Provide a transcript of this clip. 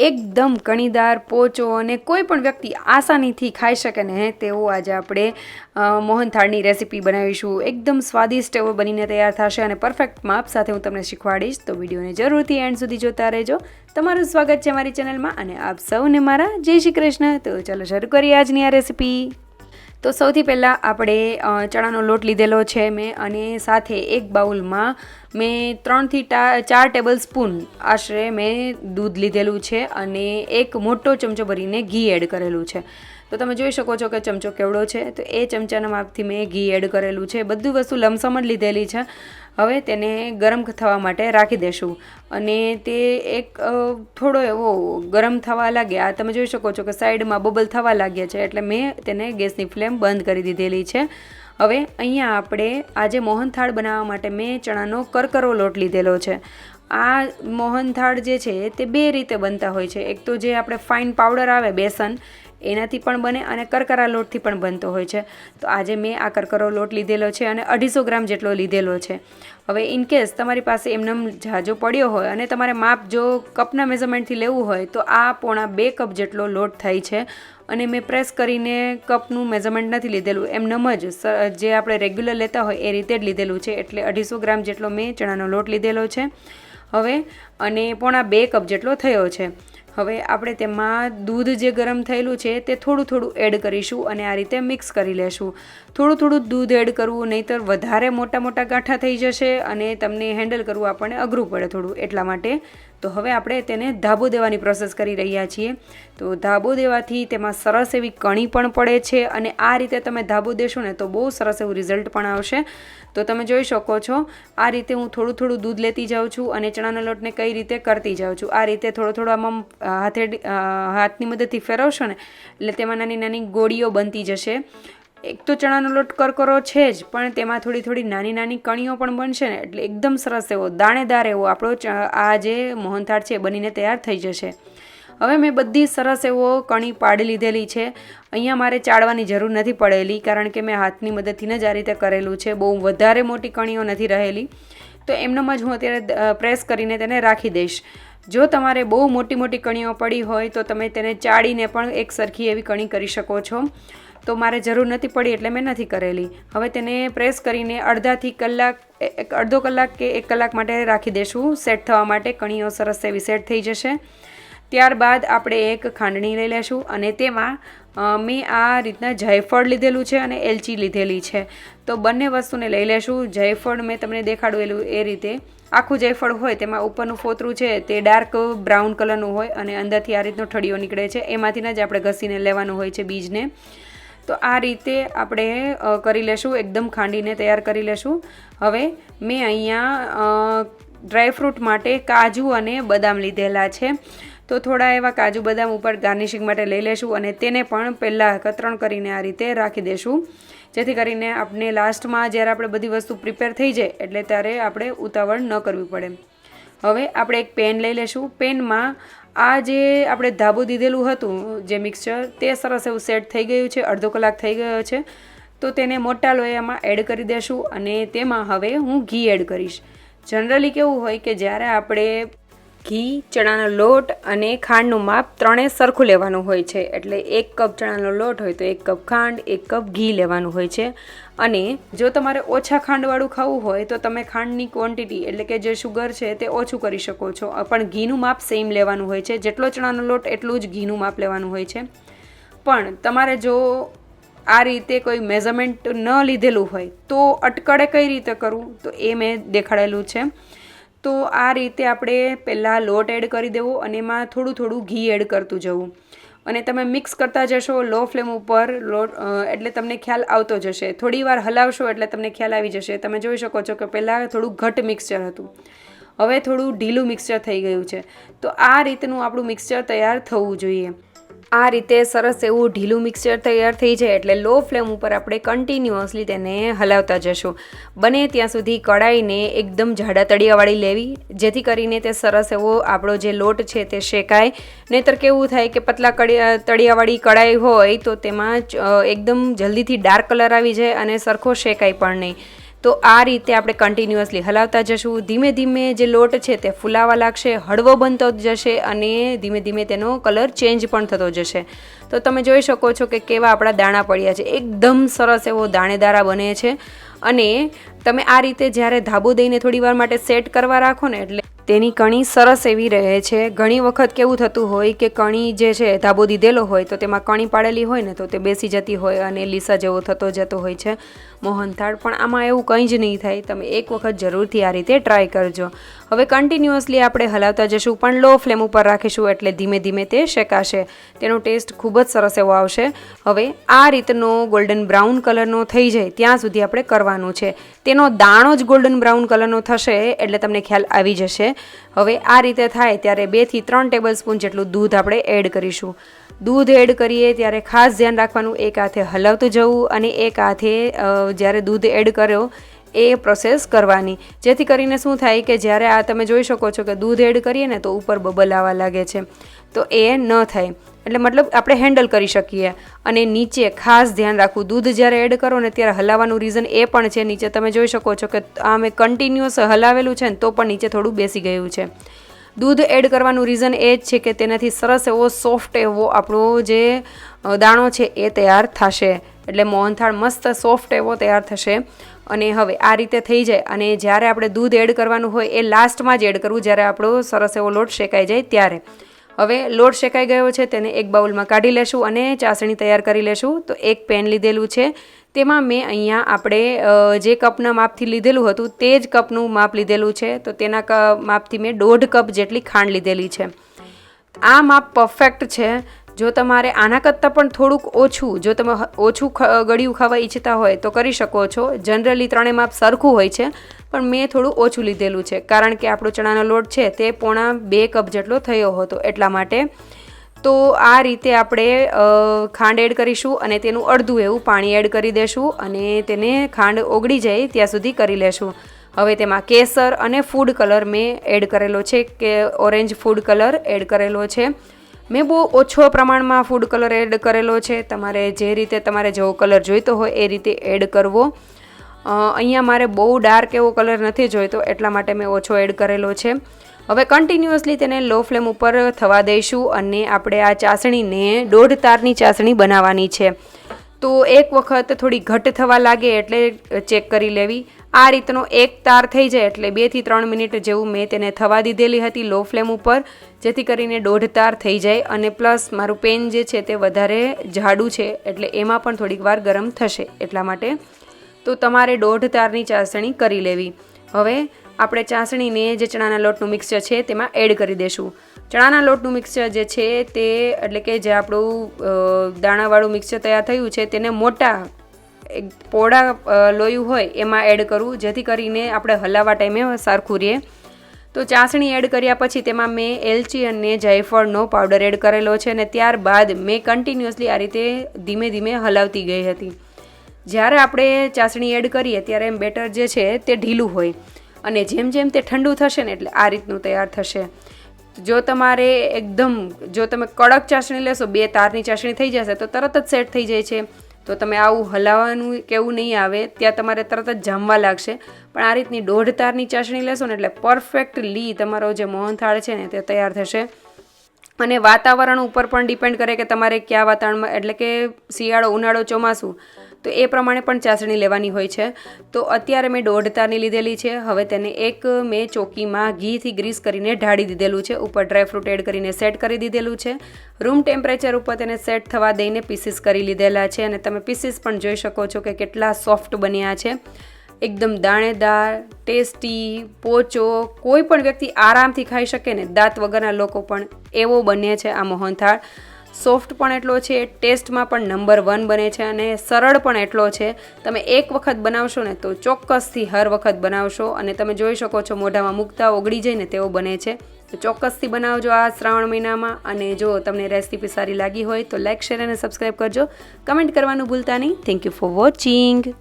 એકદમ કણીદાર પોચો અને કોઈ પણ વ્યક્તિ આસાનીથી ખાઈ શકે ને તેવો આજે આપણે મોહનથાળની રેસીપી બનાવીશું. એકદમ સ્વાદિષ્ટ એવો બનીને તૈયાર થશે અને પરફેક્ટ માપ સાથે હું તમને શીખવાડીશ. તો વિડીયોને જરૂરથી એન્ડ સુધી જોતા રહેજો. તમારું સ્વાગત છે મારી ચેનલમાં અને આપ સૌને મારા જય શ્રી કૃષ્ણ. તો ચાલો શરૂ કરીએ આજની આ રેસીપી. તો સૌથી પહેલાં આપણે ચણાનો લોટ લીધેલો છે મેં, અને સાથે એક બાઉલમાં મેં 3 થી 4 ટેબલ સ્પૂન આશરે મેં દૂધ લીધેલું છે અને એક મોટો ચમચો ભરીને ઘી એડ કરેલું છે. તો તમે જોઈ શકો છો કે ચમચો કેવડો છે, તો એ ચમચાના માપથી મેં ઘી એડ કરેલું છે. બધું વસ્તુ લમસમ જ લીધેલી છે. હવે તેને ગરમ થવા માટે રાખી દેશું અને તે એક થોડો એવો ગરમ થવા લાગ્યા. આ તમે જોઈ શકો છો કે સાઈડમાં બબલ થવા લાગ્યા છે, એટલે મેં તેને ગેસની ફ્લેમ બંધ કરી દીધેલી છે. હવે અહીંયા આપણે આજે મોહનથાળ બનાવવા માટે મેં ચણાનો કરકરો લોટ લીધેલો છે. આ મોહનથાળ જે છે તે 2 રીતે બનતા હોય છે. એક તો જે આપણે ફાઇન પાવડર આવે બેસન, એનાથી પણ બને અને કરકરા લોટથી પણ બનતો હોય છે. તો આજે મેં આ કરકરો લોટ લીધેલો છે અને 250 ગ્રામ જેટલો લીધેલો છે. હવે ઇનકેસ તમારી પાસે એમનેમ ઝાઝો પડ્યો હોય અને તમારે માપ જો કપના મેઝરમેન્ટથી લેવું હોય તો આ પોણા 2 કપ જેટલો લોટ થાય છે. અને મેં પ્રેસ કરીને કપનું મેઝરમેન્ટ નથી લીધેલું, એમનેમ જ જે આપણે રેગ્યુલર લેતા હોય એ રીતે જ લીધેલું છે. એટલે 250 ગ્રામ જેટલો મેં ચણાનો લોટ લીધેલો છે હવે, અને પોણા 2 કપ જેટલો થયો છે. હવે આપણે તેમાં દૂધ જે ગરમ થયેલું છે તે થોડું એડ કરીશું અને આ રીતે મિક્સ કરી લેશું. થોડું દૂધ એડ કરવું, નહીંતર વધારે મોટા ગાંઠા થઈ જશે અને તમને હેન્ડલ કરવું આપણને અઘરું પડે થોડું, એટલા માટે. તો હવે આપણે તેને ધાબો દેવાની પ્રોસેસ કરી રહ્યા છીએ. તો ધાબો દેવાથી તેમાં સરસ એવી કણી પણ પડે છે અને આ રીતે તમે ધાબો દેશો ને તો બહુ સરસ એવું રિઝલ્ટ પણ આવશે. તો તમે જોઈ શકો છો આ રીતે હું થોડું દૂધ લેતી જાઉં છું અને ચણાના લોટને કઈ રીતે કરતી જાઉં છું. આ રીતે થોડો આમાં હાથની મદદથી ફેરવશો ને એટલે તેમાં નાની ગોળીઓ બનતી જશે. એક તો ચણાનો લોટ કરકરો છે જ, પણ તેમાં થોડી નાની કણીઓ પણ બનશે ને એટલે એકદમ સરસ એવો દાણેદાર એવો આપણો આ જે મોહનથાળ છે બનીને તૈયાર થઈ જશે. હવે મેં બધી સરસ એવો કણી પાડી લીધેલી છે. અહીંયા મારે ચાળવાની જરૂર નથી પડેલી, કારણ કે મેં હાથની મદદથી જ આ રીતે કરેલું છે. બહુ વધારે મોટી કણીઓ નથી રહેલી, તો એમનેમ જ હું અત્યારે પ્રેસ કરીને તેને રાખી દઈશ. જો તમારે બહુ મોટી કણીઓ પડી હોય તો તમે તેને ચાળીને પણ એક સરખી એવી કણી કરી શકો છો. તો મારે જરૂર નથી પડી એટલે મેં નથી કરેલી. હવે તેને પ્રેસ કરીને અડધો કલાક કે 1 કલાક માટે રાખી દઈશું સેટ થવા માટે. કણીઓ સરસ એવી સેટ થઈ જશે. ત્યારબાદ આપણે એક ખાંડણી લઈ લેશું અને તેમાં મેં આ રીતના જાયફળ લીધેલું છે અને એલચી લીધેલી છે. તો બંને વસ્તુને લઈ લેશું. જાયફળ મેં તમને દેખાડેલું એ રીતે આખું જાયફળ હોય, તેમાં ઉપરનું ફોતરું છે તે ડાર્ક બ્રાઉન કલરનું હોય અને અંદરથી આ રીતનો ઠળિયો નીકળે છે. એમાંથી જ આપણે ઘસીને લેવાનું હોય છે બીજને. તો આ રીતે આપણે કરી લેશું, એકદમ ખાંડીને તૈયાર કરી લેશું. હવે મેં અહીંયા ડ્રાયફ્રૂટ માટે કાજુ અને બદામ લીધેલા છે. તો થોડા એવા કાજુ બદામ ઉપર ગાર્નિશિંગ માટે લઈ લેશું અને તેને પણ પહેલાં કતરણ કરીને આ રીતે રાખી દેશું, જેથી કરીને આપણે લાસ્ટમાં જ્યારે આપણે બધી વસ્તુ પ્રિપેર થઈ જાય એટલે ત્યારે આપણે ઉતાવળ ન કરવી પડે. હવે આપણે એક પેન લઈ લેશું. પેનમાં આ જે આપણે ધાબો દીધેલું હતું જે મિક્સચર, તે સરસ એવું સેટ થઈ ગયું છે. અડધો કલાક થઈ ગયો છે. તો તેને મોટા લોયામાં એડ કરી દેશું અને તેમાં હવે હું ઘી એડ કરીશ. જનરલી કેવું હોય કે જ્યારે આપણે ઘી, ચણાનો લોટ અને ખાંડનું માપ ત્રણે સરખું લેવાનું હોય છે. એટલે 1 કપ ચણાનો લોટ હોય તો 1 કપ ખાંડ, 1 કપ ઘી લેવાનું હોય છે. અને જો તમારે ઓછા ખાંડવાળું ખાવું હોય તો તમે ખાંડની ક્વોન્ટિટી એટલે કે જે શુગર છે તે ઓછું કરી શકો છો, પણ ઘીનું માપ સેમ લેવાનું હોય છે. જેટલો ચણાનો લોટ એટલું જ ઘીનું માપ લેવાનું હોય છે. પણ તમારે જો આ રીતે કોઈ મેઝરમેન્ટ ન લીધેલું હોય તો અટકળે કઈ રીતે કરવું, તો એ મેં દેખાડેલું છે. તો આ રીતે આપણે પહેલાં લોટ એડ કરી દેવો અને એમાં થોડું ઘી એડ કરતું જવું અને તમે મિક્સ કરતા જશો લો ફ્લેમ ઉપર લોટ, એટલે તમને ખ્યાલ આવતો જશે. થોડી વાર હલાવશો એટલે તમને ખ્યાલ આવી જશે. તમે જોઈ શકો છો કે પહેલાં થોડું ઘટ મિક્સચર હતું, હવે થોડું ઢીલું મિક્સચર થઈ ગયું છે. તો આ રીતનું આપણું મિક્સચર તૈયાર થવું જોઈએ. આ રીતે સરસ એવું ઢીલું મિક્સચર તૈયાર થઈ જાય એટલે લો ફ્લેમ ઉપર આપણે કન્ટિન્યુઅસલી તેને હલાવતા જશું. બને ત્યાં સુધી કડાઈને એકદમ જાડા તળિયાવાળી લેવી, જેથી કરીને તે સરસ એવો આપણો જે લોટ છે તે શેકાય. નહીંતર કેવું થાય કે પતલા તળિયાવાળી કડાઈ હોય તો તેમાં એકદમ જલ્દીથી ડાર્ક કલર આવી જાય અને સરખો શેકાય પણ નહીં. તો આ રીતે આપણે કન્ટિન્યુઅસલી હલાવતા જશું. ધીમે ધીમે જે લોટ છે તે ફૂલાવા લાગશે, હળવો બનતો જશે અને ધીમે ધીમે તેનો કલર ચેન્જ પણ થતો જશે. તો તમે જોઈ શકો છો કે કેવા આપણા દાણા પડ્યા છે, એકદમ સરસ એવો દાણેદારા બને છે. અને તમે આ રીતે જ્યારે ધાબો દઈને થોડી વાર માટે સેટ કરવા રાખો ને એટલે તેની કણી સરસ એવી રહે છે. ઘણી વખત કેવું થતું હોય કે કણી જે છે ધાબો દીધેલો હોય તો તેમાં કણી પાડેલી હોય ને તો તે બેસી જતી હોય અને લીસા જેવો થતો જતો હોય છે મોહનથાળ. પણ આમાં એવું કંઈ જ નહીં થાય. તમે એક વખત જરૂરથી આ રીતે ટ્રાય કરજો. હવે કન્ટિન્યુઅસલી આપણે હલાવતા જશું, પણ લો ફ્લેમ ઉપર રાખીશું એટલે ધીમે ધીમે તે શેકાશે. તેનો ટેસ્ટ ખૂબ જ સરસ એવો આવશે. હવે આ રીતનો ગોલ્ડન બ્રાઉન કલરનો થઈ જાય ત્યાં સુધી આપણે કરવાનું છે. તેનો દાણો જ ગોલ્ડન બ્રાઉન કલરનો થશે એટલે તમને ખ્યાલ આવી જશે. હવે આ રીતે થાય ત્યારે 2 થી 3 ટેબલ સ્પૂન જેટલું દૂધ આપણે એડ કરીશું. દૂધ એડ કરીએ ત્યારે ખાસ ધ્યાન રાખવાનું, એક હાથે હલાવતું જવું અને એક હાથે જ્યારે દૂધ એડ કર્યો એ પ્રોસેસ કરવાની, જેથી કરીને શું થાય કે જ્યારે આ તમે જોઈ શકો છો કે દૂધ એડ કરીએ ને તો ઉપર બબલ આવવા લાગે છે, તો એ ન થાય. એટલે મતલબ આપણે હેન્ડલ કરી શકીએ. અને નીચે ખાસ ધ્યાન રાખવું, દૂધ જ્યારે એડ કરો ને ત્યારે હલાવવાનું રીઝન એ પણ છે, નીચે તમે જોઈ શકો છો કે આ મેં કન્ટિન્યુઅસ હલાવેલું છે ને તો પણ નીચે થોડું બેસી ગયું છે. દૂધ એડ કરવાનું રીઝન એ જ છે કે તેનાથી સરસ એવો સોફ્ટ એવો આપણો જે દાણો છે એ તૈયાર થશે. એટલે મોહનથાળ મસ્ત સોફ્ટ એવો તૈયાર થશે. અને હવે આ રીતે થઈ જાય અને જ્યારે આપણે દૂધ એડ કરવાનું હોય એ લાસ્ટમાં જ એડ કરવું, જ્યારે આપણો સરસ એવો લોટ શેકાઈ જાય ત્યારે. હવે લોટ શેકાઈ ગયો છે તેને એક બાઉલમાં કાઢી લેશું અને ચાસણી તૈયાર કરી લેશું. તો એક પેન લીધેલું છે, તેમાં મેં અહીંયા આપણે જે કપના માપથી લીધેલું હતું તે જ કપનું માપ લીધેલું છે. તો તેના માપથી મેં 1.5 કપ જેટલી ખાંડ લીધેલી છે. આ માપ પરફેક્ટ છે. જો તમારે આના કરતાં પણ થોડુંક ઓછું, જો તમે ઓછું ગળ્યું ખાવા ઈચ્છતા હોય તો કરી શકો છો. જનરલી ત્રણેય માપ સરખું હોય છે, પણ મેં થોડું ઓછું લીધેલું છે કારણ કે આપણો ચણાનો લોટ છે તે 2.5 કપ જેટલો થયો હતો એટલા માટે. તો આ રીતે આપણે ખાંડ એડ કરીશું અને તેનું અડધું એવું પાણી એડ કરી દેશું અને તેને ખાંડ ઓગળી જાય ત્યાં સુધી કરી લેશું. હવે તેમાં કેસર અને ફૂડ કલર મેં એડ કરેલો છે, કે ઓરેન્જ ફૂડ કલર એડ કરેલો છે. મેં બહુ ઓછો પ્રમાણમાં ફૂડ કલર એડ કરેલો છે. તમારે જે રીતે તમારે જેવો કલર જોઈતો હોય એ રીતે એડ કરવો. અહીંયા મારે બહુ ડાર્ક એવો કલર નથી જોઈતો એટલા માટે મેં ઓછો એડ કરેલો છે. હવે કન્ટિન્યુઅસલી તેને લો ફ્લેમ ઉપર થવા દઈશું અને આપણે આ ચાસણીને 1.5 તારની ચાસણી બનાવવાની છે. તો એક વખત થોડી ઘટ થવા લાગે એટલે ચેક કરી લેવી. આ રીતનો એક તાર થઈ જાય એટલે 2 થી 3 મિનિટ જેવું મેં તેને થવા દીધેલી હતી લો ફ્લેમ ઉપર, જેથી કરીને 1.5 તાર થઈ જાય. અને પ્લસ મારું પેન જે છે તે વધારે જાડું છે એટલે એમાં પણ થોડીક વાર ગરમ થશે એટલા માટે. તો તમારે 1.5 તારની ચાસણી કરી લેવી. હવે આપણે ચાસણીને જે ચણાના લોટનું મિક્સચર છે તેમાં એડ કરી દઈશું. ચણાના લોટનું મિક્સચર જે છે તે એટલે કે જે આપણું દાણાવાળું મિક્સચર તૈયાર થયું છે તેને મોટા પોળા લોયું હોય એમાં એડ કરવું, જેથી કરીને આપણે હલાવવા ટાઈમે સરખું રહે. તો ચાસણી એડ કર્યા પછી તેમાં મેં એલચી અને જાયફળનો પાવડર એડ કરેલો છે અને ત્યારબાદ મેં કન્ટિન્યુઅસલી આ રીતે ધીમે ધીમે હલાવતી ગઈ હતી. જ્યારે આપણે ચાસણી એડ કરીએ ત્યારે એમ બેટર જે છે તે ઢીલું હોય અને જેમ જેમ તે ઠંડુ થશે ને એટલે આ રીતનું તૈયાર થશે. જો તમારે એકદમ જો તમે કડક ચાસણી લેશો, 2 તારની ચાસણી થઈ જશે તો તરત જ સેટ થઈ જાય છે. તો તમે આવું હલાવવાનું કેવું નહીં આવે, ત્યાં તમારે તરત જ જામવા લાગશે. પણ આ રીતની 1.5 તારની ચાસણી લેશો ને એટલે પરફેક્ટલી તમારો જે મોહનથાળ છે ને તે તૈયાર થશે. અને વાતાવરણ ઉપર પણ ડિપેન્ડ કરે કે તમારે કયા વાતાવરણમાં, એટલે કે શિયાળો, ઉનાળો, ચોમાસું, તો એ પ્રમાણે પણ ચાસણી લેવાની હોય છે. તો અત્યારે મેં 1.5 તારની લીધેલી છે. હવે તેને એક મેં ચોકીમાં ઘીથી ગ્રીસ કરીને ઢાળી દીધેલું છે, ઉપર ડ્રાયફ્રૂટ એડ કરીને સેટ કરી દીધેલું છે. રૂમ ટેમ્પરેચર ઉપર તેને સેટ થવા દઈને પીસીસ કરી લીધેલા છે અને તમે પીસીસ પણ જોઈ શકો છો કે કેટલા સોફ્ટ બન્યા છે. એકદમ દાણેદાર, ટેસ્ટી, પોચો, કોઈ પણ વ્યક્તિ આરામથી ખાઈ શકે ને, દાંત વગરના લોકો પણ, એવો બને છે આ મોહનથાળ. સોફ્ટ પણ એટલો છે, ટેસ્ટમાં પણ નંબર 1 બને છે અને સરળ પણ એટલો છે. તમે એક વખત બનાવશો ને તો ચોક્કસથી હર વખત બનાવશો અને તમે જોઈ શકો છો મોઢામાં મૂકતા ઓગળી જાય ને તેવો બને છે. તો ચોક્કસથી બનાવજો આ શ્રાવણ મહિનામાં. અને જો તમને રેસીપી સારી લાગી હોય તો લાઇક, શેર અને સબસ્ક્રાઈબ કરજો. કમેન્ટ કરવાનું ભૂલતા નહીં. Thank you for watching.